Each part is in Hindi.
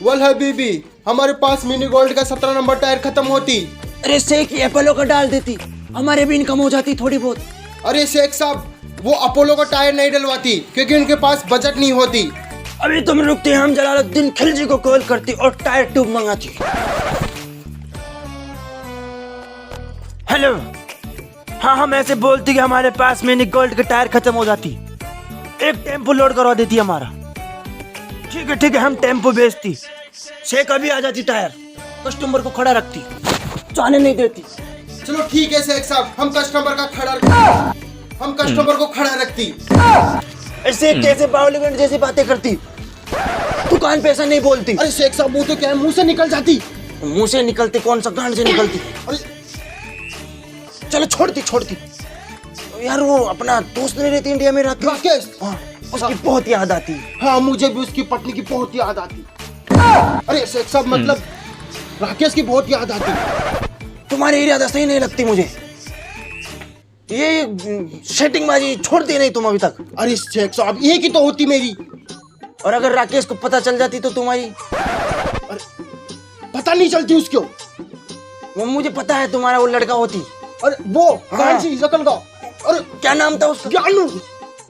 वल हबीबी, हमारे पास मिनी गोल्ड का 17 नंबर टायर खत्म होती। अरे शेख ये अपोलो का डाल देती, हमारे भी इनकम हो जाती थोड़ी बहुत। अरे शेख साहब, वो अपोलो का टायर नहीं डलवाती क्योंकि उनके पास बजट नहीं होती। अभी तुम रुकते, हम जलालुद्दीन खिलजी को कॉल करती और टायर ट्यूब मंगाती। हेलो, हाँ हम ऐसे बोलती कि हमारे पास मिनी गोल्ड के टायर खत्म हो जाती, एक टेम्पो लोड करवा देती हमारा। ठीक है, हम टेम्पो बेचती, शेख अभी आ जाती, टायर कस्टमर को खड़ा रखती, जाने नहीं देती। चलो ठीक है शेख साहब, हम कस्टमर को खड़ा रखती। ऐसे कैसे पावरलूमेंट जैसी बातें करती, दुकान पे ऐसा नहीं बोलती। अरे शेख साहब, मुंह तो क्या है, मुंह से निकल जाती। मुंह से निकलती कौन सा, गांड से निकलती। अरे चलो छोड़ती यार, वो अपना दोस्त नहीं रहती इंडिया में रहती, राकेश। हाँ, उसकी बहुत याद आती। हाँ, मुझे भी उसकी पत्नी की बहुत याद आती। अरे शेख साहब, मतलब राकेश की बहुत याद आती। तुम्हारी इरादा सही नहीं लगती मुझे, ये सेटिंग बाजी छोड़ती नहीं तुम अभी तक। अरे शेख साहब, ये की तो होती मेरी। और अगर राकेश को पता चल जाती तो तुम्हारी। अरे पता नहीं चलती उसको। वो मुझे पता है तुम्हारा वो लड़का होती। अरे वो हाँ। कौन सी शकल का? अरे क्या नाम था उसका? ज्ञानू।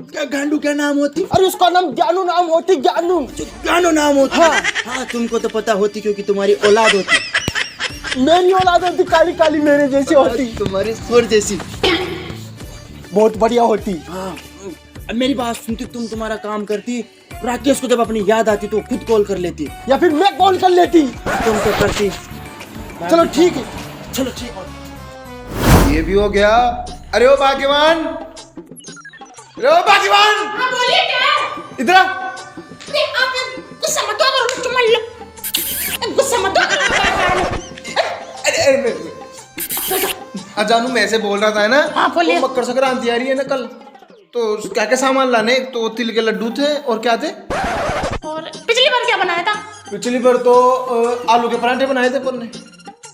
क्या गांडू क्या नाम होती? अरे उसका नाम ज्ञानू नाम होती, ज्ञानू। गानो नाम होता। हाँ। हाँ तुमको तो पता होती क्योंकि तुम्हारी औलाद होती। मेरी औलाद होती, काली काली मेरे जैसी होती, तुम्हारी सुर जैसी बहुत बढ़िया होती। हाँ, अब मेरी बात सुनती, तुम्हारा काम करती, राकेश को जब अपनी याद आती तो खुद कॉल कर लेती, या फिर मैं कॉल कर लेती। तुम तो करती। चलो ठीक है। चलो ठीक है। ये भी हो गया। अरे ओ भाग्यवान, हाँ बोलिए क्या? इधर आ। नहीं आप गुस्सा मत करो, चुम्मा लो, गुस्सा मत करो। अरे जानू, मैं ऐसे बोल रहा था ना। हाँ, बोलिए। वो मकर संक्रांति आ रही है ना कल, तो क्या क्या सामान लाने? तो तिल के लड्डू थे, और क्या थे? और पिछली बार क्या बनाया था? पिछली बार तो आलू के पराठे बनाए थे अपन ने।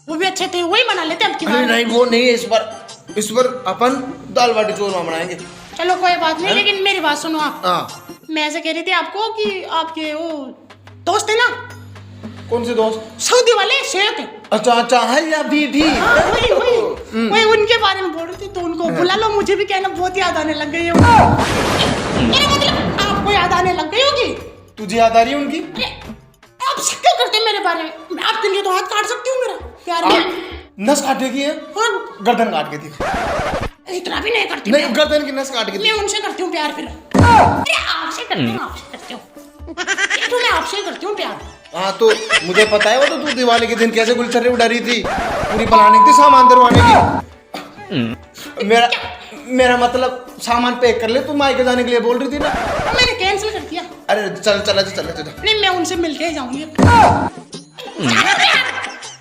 वो भी अच्छे थे, वही बना लेते अब की अरे बार। नहीं, वो नहीं है इस बार अपन दाल बाटी चूरमा बनाएंगे। चलो कोई बात नहीं, लेकिन मेरी बात सुनो आप। हाँ। मैं ऐसे कह रही थी आपको कि आपके वो दोस्त है ना, कौन से दोस्त? सऊदी वाले शेख। अच्छा है या बीठी? हाँ, वही उनके बारे में बोल रही थी, तो उनको बुला लो, मुझे भी कहना बहुत याद आने लग गई है। मेरा मतलब आपको याद आने लग गई होगी। तुझे याद आ रही है उनकी? अरे, आप शक क्यों करते हैं मेरे बारे में? मैं आपके लिए तो हाथ काट सकती हूँ मेरा प्यार में। नस काटे की है? हाँ, गर्दन काट के थी। इतना भी नहीं करती नहीं, मैं। गर्दन की नस काट के मैं थी। उनसे करती हूँ प्यार फिर। अरे आपसे करती हूँ। ये तो मैं आपसे करती हूँ प्यार। हाँ तो मुझे पता है, वो तो तू दिवाली के दिन कैसे गुलछर्रे उड़ा रही थी, पूरी प्लानिंग थी सामान दरवाने की। मेरा मतलब सामान पैक कर ले, तू मायके जाने के लिए बोल रही थी ना। मैंने कैंसिल कर दिया। अरे चल नहीं, मैं उनसे मिलके ही जाऊंगी।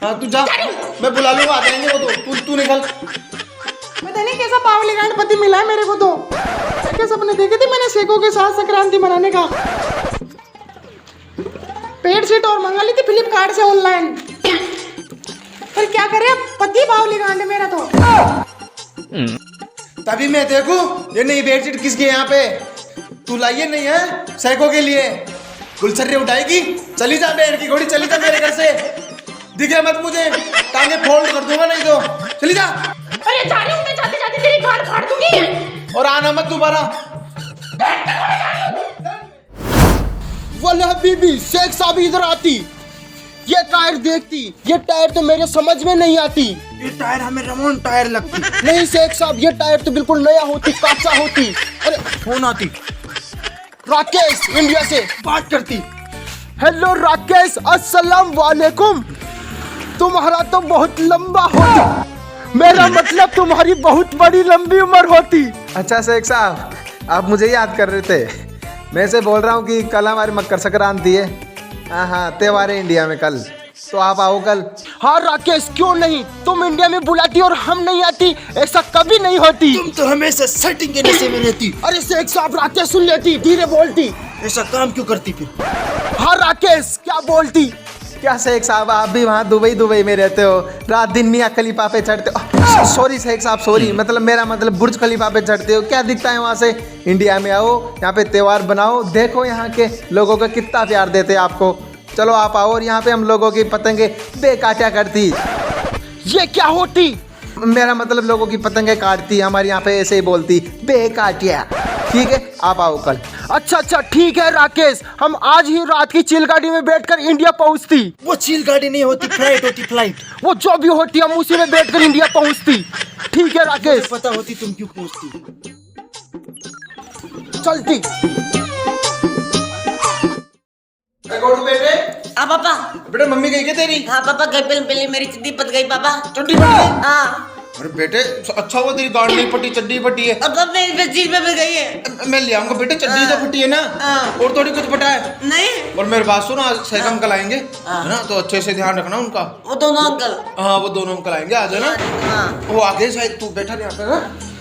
हाँ तू जा, मैं बुला लूंगा, आ जाएंगे वो तो। तू निकल। पता नहीं कैसा पावलीकांड पति मिला है मेरे को तो। क्या सपने देखे थे मैंने शेखों के साथ संक्रांति मनाने का। पेड शीट और मंगा ली थी फ्लिपकार्ट से ऑनलाइन। फिर क्या करे, अब पति पावलीकांड है मेरा तो। तभी मैं देखूं ये नई बेडशीट किसकी है यहाँ पे? तू लाइए नहीं है सैको के लिए? गुलछर्रे उठाएगी? चली जा बैठ की घोड़ी, चली जा मेरे घर से। दिखे मत मुझे, टांगे फोल्ड कर दूंगा नहीं तो। चली जा। अरे जा रही हूँ मैं, जाते जाते तेरी गाड़ फाड़ दूंगी। और आना मत दोबारा। वल्लाह बीबी, शेख साहब इधर आती, ये टायर देखती। ये टायर तो मेरे समझ में नहीं आती। ये टायर हमें रमोन टायर लगती। नहीं शेख साहब, ये टायर तो बिल्कुल नया होती, काचा होती। अरे फोन आती, राकेश इंडिया से बात करती। हेलो राकेश, अस्सलाम वालेकुम। तुम्हारा तो बहुत लंबा होती, मेरा मतलब तुम्हारी बहुत बड़ी लंबी उम्र होती। अच्छा शेख साहब, आप मुझे याद कर रहे थे? मैं से बोल रहा हूँ कि कल हमारी मकर संक्रांति है। हाँ, त्योहार है इंडिया में कल, तो आप आओ कल। हाँ राकेश, क्यों नहीं, तुम इंडिया में बुलाती और हम नहीं आती, ऐसा कभी नहीं होती। तुम तो हमेशा सेटिंग के नशे में रहती। अरे शेख साहब, राकेश सुन लेती, धीरे बोलती। ऐसा काम क्यों करती फिर? हाँ राकेश, क्या बोलती? क्या शेख साहब, आप भी वहाँ दुबई में रहते हो, रात दिन मियाँ खलीफा पे चढ़ते हो। सॉरी शेख साहब, सॉरी, मतलब मेरा मतलब बुर्ज खलीफा पे चढ़ते हो। क्या दिखता है वहाँ से? इंडिया में आओ, यहाँ पे त्योहार बनाओ, देखो यहाँ के लोगों का कितना प्यार देते हैं आपको। चलो आप आओ और यहाँ पे हम लोगों की पतंगे बेकाटा करती। ये क्या होती? मेरा मतलब लोगों की पतंगे काटती, हमारे यहाँ पे ऐसे ही बोलती बेकाटिया। ठीक है, आप आओ कल। अच्छा ठीक है राकेश, हम आज ही रात की चिल गाड़ी में बैठकर इंडिया पहुंचती। वो चिल गाड़ी नहीं होती, फ्लाइट होती, फ्लाइट। वो जो भी होती हम उसी में बैठकर इंडिया पहुंचती। ठीक है राकेश, पता होती तुम क्यों पूछती। चलती। गोडू बेटे, हाँ पापा। बेटे मम्मी गई क्या तेरी? हाँ पापा, घर पे पहले मेरी चड्डी पत गई पापा। चड्डी फट गई? हाँ। अरे बेटे अच्छा हुआ तेरी गाड़ी नहीं फटी, चड्डी फटी है। अब मेरी चीज पे भी गई है। मैं ले आऊंगा बेटे, चड्डी तो फटी है ना। हाँ। और थोड़ी कुछ फटा है। नहीं। और मेरे बात सुनो, आज सैकम अंकल आएंगे है ना, तो अच्छे से ध्यान रखना उनका। वो दोनों अंकल। हाँ वो दोनों अंकल आएंगे आज, है ना। हाँ। वो आगे शायद, तू बैठा यहाँ पे।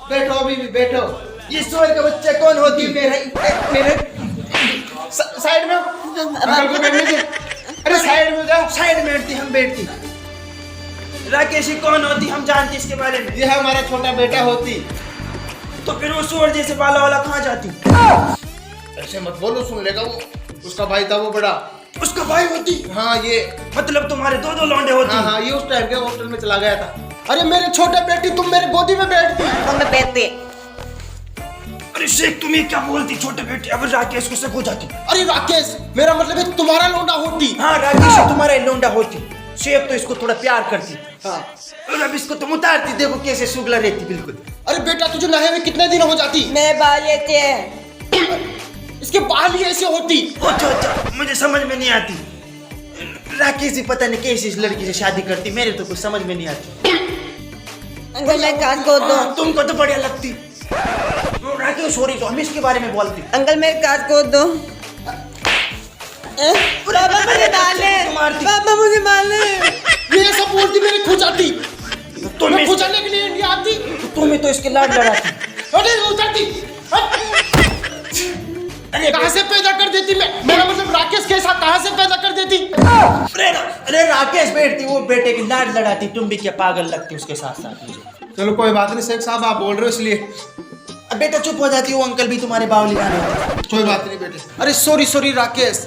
बैठो बीबी बैठो। ये सोर का बच्चा कौन होती है? मेरे साइड में अंकल को बैठने दे। अरे साइड में जा, साइड में बैठती, हम बैठती। राकेश कौन होती? हम जानते इसके बारे में। ये हमारा छोटा बेटा होती। तो फिर वो सूअर जैसे बाला वाला कहाँ जाती? ऐसे मत बोलो, सुन लेगा वो। उसका भाई था वो बड़ा। उसका भाई होती? हाँ ये, मतलब तुम्हारे दो लौंडे होती? हाँ ये उस टाइम के हॉस्टल में चला गया था। अरे मेरे छोटे बेटी, तुम मेरे गोदी में बैठती। हम में बैठते। अरे शेख तुम ये क्या बोलती? छोटे बेटे अब राकेश को शक हो जाती। अरे राकेश, मेरा मतलब है तुम्हारा लौंडा होती। हाँ राकेश तुम्हारा लौंडा होती। शेख तो इसको थोड़ा प्यार करती। हाँ। और अब इसको तुम उतारती, देखो कैसे सुगला रहती बिल्कुल। अरे बेटा तुझे नहाए हुए कितने दिन हो जाती? मैं बाल लेते हैं। इसके बाल ही ऐसे होती। अच्छा मुझे समझ में नहीं आती। राकेश ही पता नहीं कैसे इस लड़की से शादी करती, मेरे तो कुछ समझ में नहीं आती। अंकल मैं कान को दो। तुमको तो बढ़िया लगती। राकेश सॉरी, तो हम इसके बारे में बोलती। अंकल मेरे कान को दो। पापा मुझे मारने। पापा मुझे मारने। ये सब बोलती, मेरी खुजाती। तुम्हें मैं खुजाने के लिए इंडिया आती। तुम्हें तो इसके लाड लड़ाती। अरे वो जाती। अरे कहाँ से पैदा कर देती मैं? मेरा मतलब राकेश के साथ कहाँ से पैदा कर देती? अरे राकेश बैठती, वो बेटे की लाड लड़ाती। तुम भी क्या पागल लगती उसके साथ साथ मुझे। चलो कोई बात नहीं शेख साहब, आप बोल रहे हो इसलिए। अब बेटा चुप हो जाती, वो अंकल भी तुम्हारे बावली गाने होते। कोई बात नहीं बेटे। अरे सॉरी राकेश।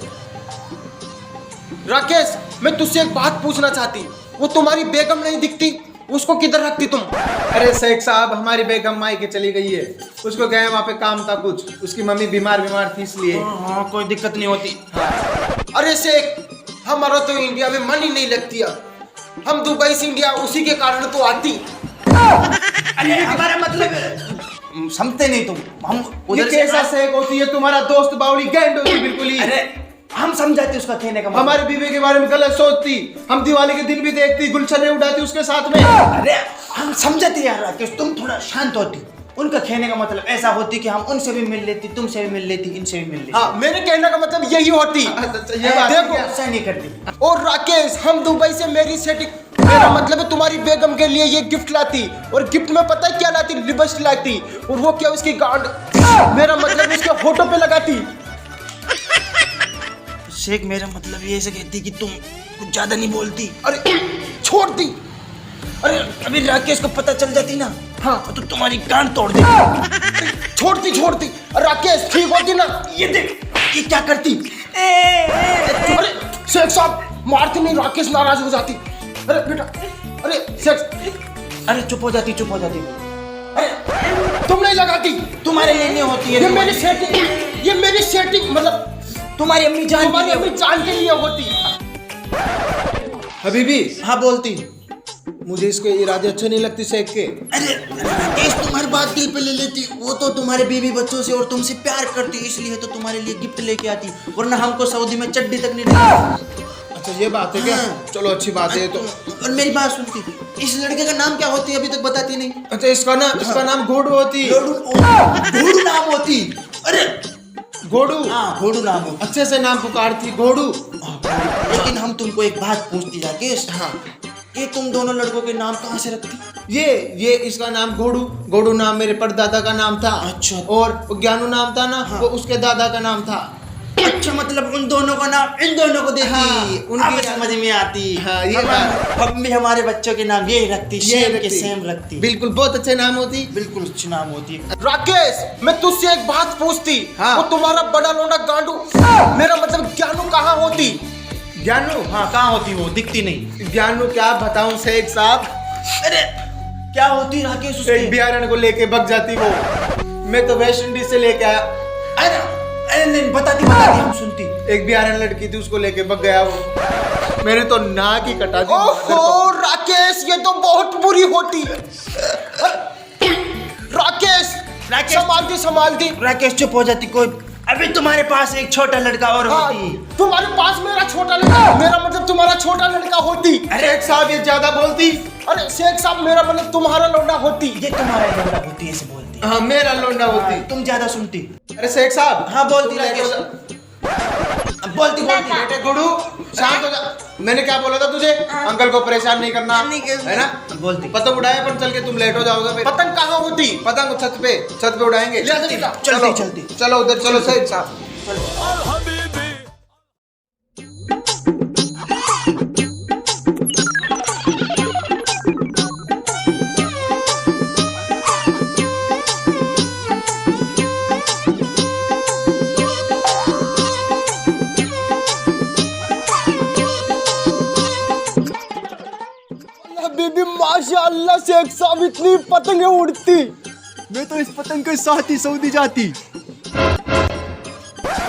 राकेश, मैं तुझसे एक बात पूछना चाहती। वो तुम्हारी बेगम नहीं दिखती, उसको किधर रखती तुम? अरे शेख साहब, हमारी बेगम माई के चली गई है। उसको गए वहाँ पे काम था कुछ, उसकी मम्मी बीमार थी इसलिए। हाँ कोई दिक्कत नहीं होती। अरे शेख, हमारा तो इंडिया में मन ही नहीं लगती है। हम दुबई से इंडिया उसी के कारण तो आती। अरे हमारा मतलब समझते नहीं तुम। हम ये उधर कैसा से शेख होती है? तुम्हारा दोस्त बावली गैंड होती बिल्कुल ही। अरे हम समझाते उसका कहने का मतलब। हमारे बीवी के बारे में गलत सोचती। हम दिवाली के दिन भी देखती, गुलछने उड़ाती उसके साथ में। अरे हम समझाते यार राकेश, तुम थोड़ा शांत होती। उनका कहने का मतलब ऐसा होती कि हम उनसे भी मिल लेती, तुमसे भी मिल लेती, इनसे भी मिल लेती। हाँ, मेरे कहने का मतलब यही होती। ये बात देखो, ऐसा नहीं करती। और राकेश, हम दुबई से मेरी सेटिंग, मेरा मतलब है तुम्हारी बेगम के लिए ये गिफ्ट लाती, और गिफ्ट में पता है क्या लाती? लिपस्टिक लाती। और वो क्या, उसकी गांड, मेरा मतलब उसके होठों पे लगाती। शेख मेरा मतलब ये ऐसे कहती कि तुम कुछ ज्यादा नहीं बोलती। अरे छोड़ दी। अरे अभी राकेश को पता चल जाती ना, हाँ तो तुम्हारी कान तोड़ देती। छोड़ती। राकेश ठीक होती ना? ये देख, ये क्या करती? अरे शेख साहब, मारती नहीं, राकेश नाराज हो जाती। अरे बेटा, अरे शेख, अरे चुप हो जाती। अरे तुम नहीं लगाती। तुम्हारे लिए नहीं होती है। ये मेरी सेटिंग मतलब तुम्हारी अम्मी जान तुम्हारी अम्मी जान के लिए होती। हबीबी, हाँ बोलती। मुझे इसके इरादे अच्छे नहीं लगते शेख के। अरे राकेश तुम्हारी बात दिल पे ले लेती। वो तो तुम्हारे बीवी बच्चों से और तुमसे प्यार करती, इसलिए तो तुम्हारे लिए गिफ्ट लेके आती, वरना हमको सऊदी में चड्डी तक नहीं देती। अच्छा ये बात है क्या? हाँ। चलो अच्छी बात है तो। और मेरी बात सुनती, इस लड़के का नाम क्या होती अभी तक बताती नहीं। अच्छा इसका नाम घोड़ू होती। घोड़ू नाम होती। अरे घोड़ू, हाँ घोड़ू नाम होती। अच्छे से नाम पुकारती, घोड़ू। लेकिन हम तुमको एक बात पूछती राकेश, हाँ ये तुम दोनों लड़कों के नाम कहाँ से रखती? ये इसका नाम घोड़ू नाम मेरे परदादा का नाम था। अच्छा। और वो ज्ञानू नाम था ना, वो उसके दादा का नाम था। अच्छा मतलब उन दोनों का नाम इन दोनों को देती। हाँ, उनकी अब समझ में आती। हाँ, ये हम भी हमारे बच्चों के नाम ये रखती, ये सेम के रखती। सेम रखती। बिल्कुल बहुत अच्छे नाम होती। बिल्कुल अच्छी नाम होती। राकेश, मैं तुझसे एक बात पूछती। हाँ। वो तुम्हारा बड़ा लोना गांडू, मेरा मतलब ज्ञानू कहाँ होती? ज्ञानू, हाँ कहाँ होती वो, दिखती नहीं। ज्ञानू क्या बताऊं शेख साहब, अरे क्या होती राकेश एक उसके? बिहारन को लेके भग जाती वो। मैं तो वेस्ट इंडीज से लेके आया। अरे अरे नहीं बताती हम सुनती। एक बिहारन लड़की थी, उसको लेके भग गया वो। मेरे तो नाक ही कटा दी। ओहो राकेश, ये तो बहुत बुरी होती। राकेश, राकेश। संभाल दी। राकेश चुप हो जाती। कोई अभी तुम्हारे पास एक छोटा लड़का और हाँ, होती। तुम्हारे पास मेरा छोटा लड़का, मेरा मतलब तुम्हारा छोटा लड़का होती। शेख साहब ये ज्यादा बोलती। अरे शेख साहब, मेरा मतलब तुम्हारा लौंडा होती। ये तुम्हारा लड़का होती, ऐसे बोलती। हाँ मेरा लोंडा होती। तुम ज्यादा सुनती। अरे शेख साहब, हाँ बोलती तुम राकेश। लेके- बोलती बेटे गुडू शांत हो जा। मैंने क्या बोला था तुझे, अंकल को परेशान नहीं करना, है ना? बोलती। पतंग उड़ाए पर चल के तुम लेट हो जाओगे फिर। पतंग कहाँ होती? पतंग छत पे उड़ाएंगे। चलती। चलो उधर चलो शेख साहब। बीबी माशाअल्लाह, शेख साहब इतनी पतंगें उड़ती। मैं तो इस पतंग के साथ ही सऊदी जाती,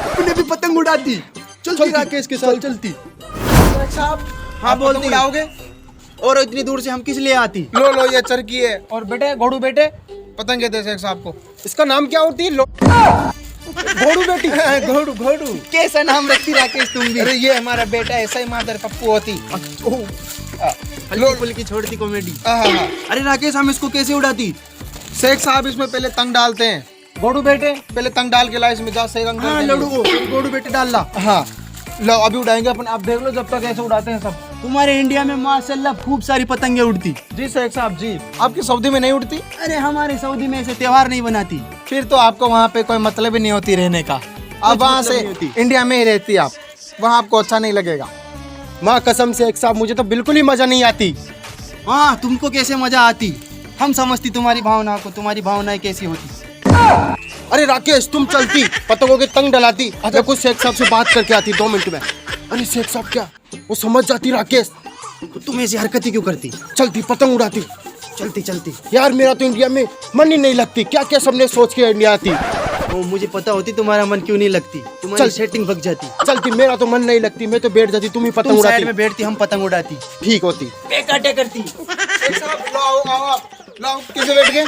अपने भी पतंग उड़ाती। चलती राकेश के साथ चलती। साहब, हाँ बोलती। उड़ाओगे और इतनी दूर से हम किस लिए आती? लो ये चरकी है। और बेटे घोड़ू बेटे, पतंग दे शेख साहब को। इसका नाम क्या होती? घोड़ू बेटी। घोड़ू। कैसा नाम रखती राकेश तुम भी? अरे ये हमारा बेटा ऐसा ही मादर पप्पू होती। हल्की फुल्की छोड़ती कॉमेडी। हाँ। अरे राकेश, हम इसको कैसे उड़ाती? शेख साहब इसमें पहले तंग डालते हैं। घोड़ू बेटे, पहले तंग डाल के ला इसमें जा शेख अंकल। हाँ लड़ू को गोड़ू बेटे डाल ला। हाँ लो अभी उड़ाएंगे अपन, आप देख लो जब तक ऐसे उड़ाते हैं सब। तुम्हारे इंडिया में माशाल्लाह खूब सारी पतंगे उड़ती। जी शेख साहब जी। आपकी सऊदी में नहीं उड़ती? अरे हमारे सऊदी में ऐसे त्योहार नहीं बनाती। फिर तो आपको वहाँ पे कोई मतलब ही नहीं होती रहने का। आप वहाँ मतलब से नहीं होती। इंडिया में ही रहती आप, वहाँ आपको अच्छा नहीं लगेगा। माँ कसम शेख साहब, मुझे तो बिल्कुल ही मजा नहीं आती। हाँ तुमको कैसे मजा आती? हम समझती तुम्हारी भावना को, तुम्हारी भावनाएं कैसी होती। अरे राकेश, तुम चलती पतंगों के तंग डलाती। मैं कुछ शेख साहब से बात करके आती 2 मिनट में। अरे शेख साहब क्या, वो समझ जाती राकेश। तो तुम ऐसी हरकतें क्यों करती? चलती पतंग उड़ाती। चलती। यार मेरा तो इंडिया में मन ही नहीं लगती। क्या क्या सबने सोच के इंडिया आती। वो मुझे पता होती तुम्हारा मन क्यों नहीं लगती। तुम्हारी चल। सेटिंग भग जाती। चलती, मेरा तो मन नहीं लगती। मैं तो बैठ जाती, तुम ही पतंग तुम साइड उड़ाती। में बैठती, हम पतंग उड़ाती। ठीक होती। बेकाटे करती। लाओ कैसे बैठ गए?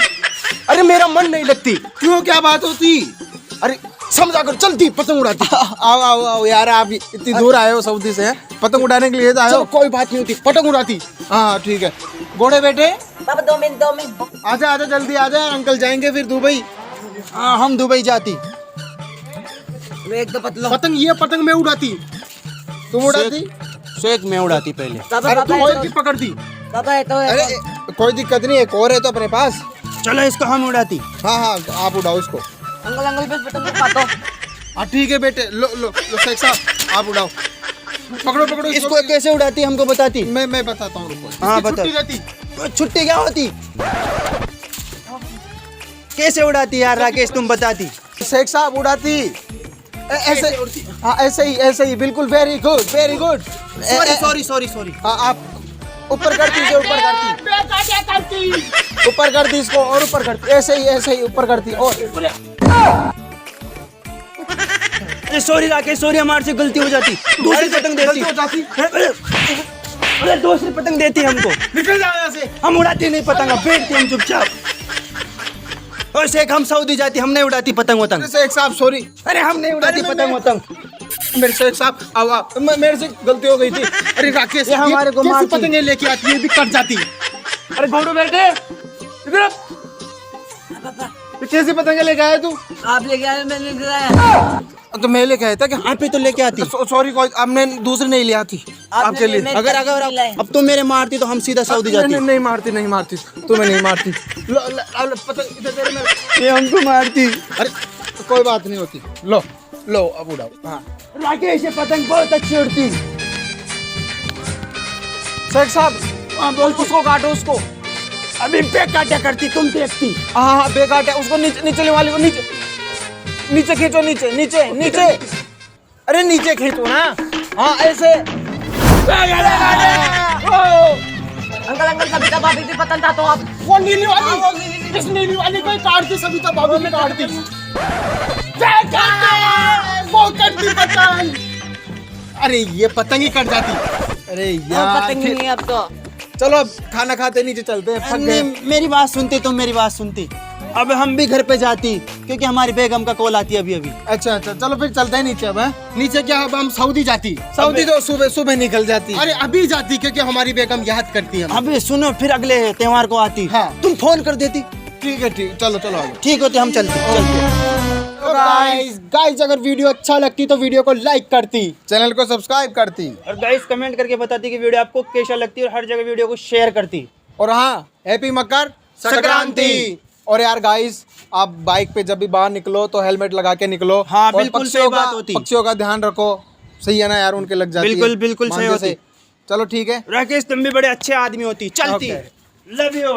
अरे मेरा मन नहीं लगती। क्यों, क्या बात होती? अरे समझा कर, चलती पतंग उड़ाती। आओ यार, आप इतनी दूर आए हो सऊदी से, पतंग उड़ाने के लिए तो आए चलो हो। कोई बात नहीं होती, पतंग उड़ाती। हाँ ठीक है। घोड़े बेटे बाबा 2 मिनट आजा जल्दी आजा, अंकल जाएंगे फिर दुबई। हाँ हम दुबई जाती। पतंग, ये पतंग मैं उड़ाती। तुम उड़ाती? शेख में उड़ाती पहले। अरे तुम और की पकड़ती? अरे कोई दिक्कत नहीं है, एक और है तो अपने पास। चलो इसको हम उड़ाती। हाँ आप उड़ाओ इसको। अंकल बस पतंग को काटो। हाँ ठीक है बेटे, लो शेख साहब आप उड़ाओ। पकड़ो इसको कैसे उड़ाती हमको बताती। मैं बताता हूँ, रुको। हाँ इसकी बता। छुट्टी रहती। छुट्टी क्या होती? कैसे उड़ाती यार राकेश, तुम बताती। शेख साहब उड़ाती ऐसे। हाँ ऐसे ही बिल्कुल। Very good. सॉरी। हाँ आप ऊपर करती इसे, ऊपर करती इसको, और ऊपर करती, ऐसे ही ऊपर करती। और अरे सॉरी राकेश, सॉरी, हमारे से गलती हो जाती। दूसरी पतंग देती। गलती हो जाती। अरे दूसरी पतंग देती हमको। निकल जाओ यहाँ से। हम उड़ाती नहीं पतंग, बैठती हम चुपचाप। और शेख हम सऊदी जाती, हम नहीं उड़ाती पतंग। शेख साहब सॉरी। अरे हम नहीं उड़ाती पतंग। मेरे शेख साहब आओ, मेरे से गलती हो गई थी। अरे राकेश, ये हमारे को कैसी मारती। पतंगें लेके आती है, ये भी कट जाती। अरे घोड़ू बेटे, तो कैसी पतंगे लेके आया तू? आप लेके आए, मैंने लेके आया। तो मैं लेके आया था क्या? आप ही तो लेके आती। सॉरी, कोई हमने दूसरी नहीं ले आती आपके लिए। अगर अब तो मेरे मारती तो हम सीधा सऊदी जाती। नहीं मारती तुम्हें नहीं मारती। पतंग इधर तेरे में। ये हमको मारती। अरे तो कोई बात नहीं होती। लो लो अब उड़ाओ। हाँ राकेश ये पतंग बहुत अच्छी उड़ती। शेख साहब, हाँ बोल। उसको काटो उसको। अभी बेकाटा करती तुम देखती। हाँ हाँ बेकाट है उसको, नीचे नीचे वाले को नीचे नीचे खींचो, नीचे नीचे नीचे, अरे नीचे खींचो ना, हाँ ऐसे। अंकल अंकल सविता भाभी की पतंग था तो आप वो नीली वाली, इस नीली वाली को ही काटती सविता भाभी ने काटती। वो कटती पतंग। अरे ये पतंग ही कट जाती। अरे यार पतंग नहीं है अब तो। चलो अब खाना खाते नीचे चलते हैं, थक गए। मेरी बात सुनती, तुम मेरी बात सुनती, अब हम भी घर पे जाती क्योंकि हमारी बेगम का कॉल आती है अभी अभी। अच्छा अच्छा चलो फिर चलते हैं नीचे अब। हैं नीचे क्या, अब हम सऊदी जाती। सऊदी तो सुबह सुबह निकल जाती। अरे अभी जाती क्योंकि हमारी बेगम याद करती है। अबे सुनो, फिर अगले त्योहार को आती। हाँ। तुम फोन कर देती। ठीक है ठीक, चलो चलो आगे। ठीक होते, हम चलते। गाइस अगर वीडियो अच्छा लगती तो वीडियो को लाइक करती, चैनल को सब्सक्राइब करती, और गाइस कमेंट करके बताती कि वीडियो आपको कैसा लगती है और हर जगह वीडियो को शेयर करती। और हाँ हैप्पी मकर संक्रांति। और यार गाइस आप बाइक पे जब भी बाहर निकलो तो हेलमेट लगा के निकलो। हाँ, और बिल्कुल पक्षियों सही बात का- होती। पक्षियों का ध्यान रखो, सही है ना यार, उनके लग जाती है। बिल्कुल, बिल्कुल सही मांझे से। होती। चलो ठीक है। राकेश तुम भी बड़े अच्छे आदमी होती, चलती। Okay. Love you.